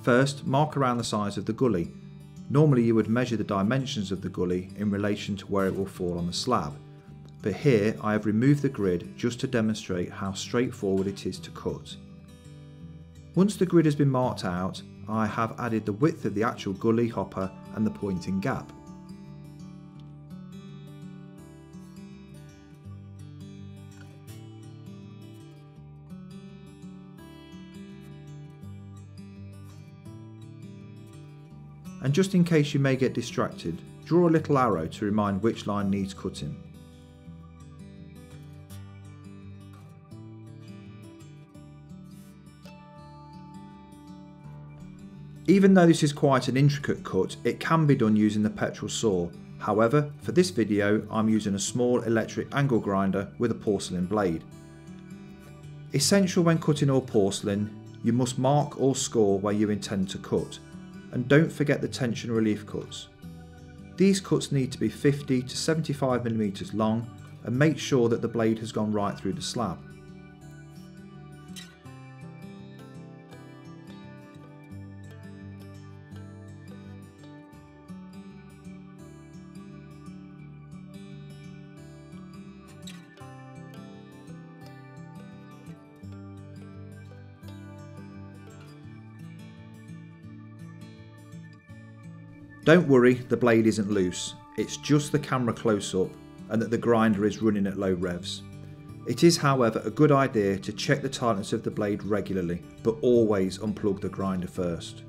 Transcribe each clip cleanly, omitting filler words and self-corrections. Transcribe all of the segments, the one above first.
First, mark around the size of the gully. Normally you would measure the dimensions of the gully in relation to where it will fall on the slab, but here I have removed the grid just to demonstrate how straightforward it is to cut. Once the grid has been marked out, I have added the width of the actual gully hopper and the pointing gap. And just in case you may get distracted, draw a little arrow to remind which line needs cutting. Even though this is quite an intricate cut, it can be done using the petrol saw. However, for this video I'm using a small electric angle grinder with a porcelain blade. Essential when cutting all porcelain, you must mark or score where you intend to cut. And don't forget the tension relief cuts. These cuts need to be 50 to 75mm long and make sure that the blade has gone right through the slab. Don't worry, the blade isn't loose, it's just the camera close up and that the grinder is running at low revs. It is however a good idea to check the tightness of the blade regularly, but always unplug the grinder first.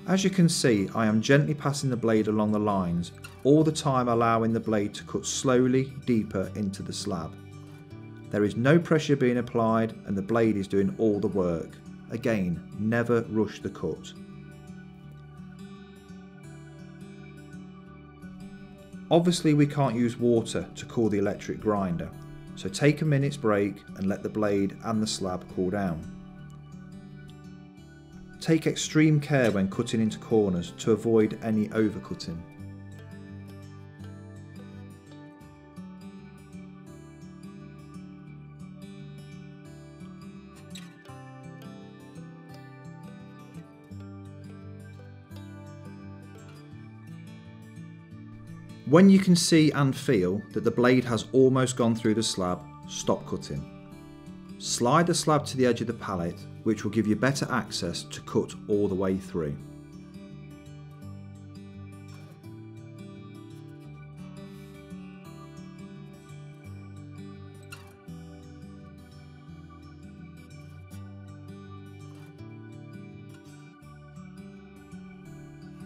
As you can see, I am gently passing the blade along the lines, all the time allowing the blade to cut slowly deeper into the slab. There is no pressure being applied and the blade is doing all the work. Again, never rush the cut. Obviously we can't use water to cool the electric grinder, so take a minute's break and let the blade and the slab cool down. Take extreme care when cutting into corners to avoid any overcutting. When you can see and feel that the blade has almost gone through the slab, stop cutting. Slide the slab to the edge of the pallet, which will give you better access to cut all the way through.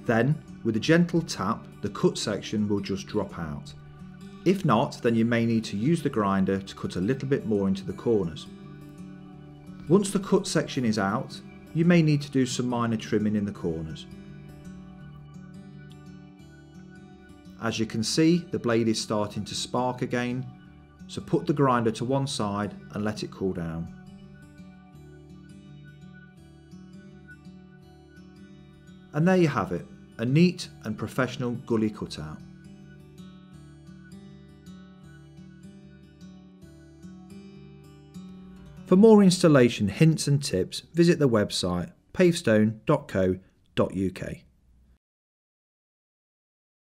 Then, with a gentle tap, the cut section will just drop out. If not, then you may need to use the grinder to cut a little bit more into the corners. Once the cut section is out, you may need to do some minor trimming in the corners. As you can see, the blade is starting to spark again, so put the grinder to one side and let it cool down. And there you have it, a neat and professional gully cutout. For more installation hints and tips, visit the website pavestone.co.uk.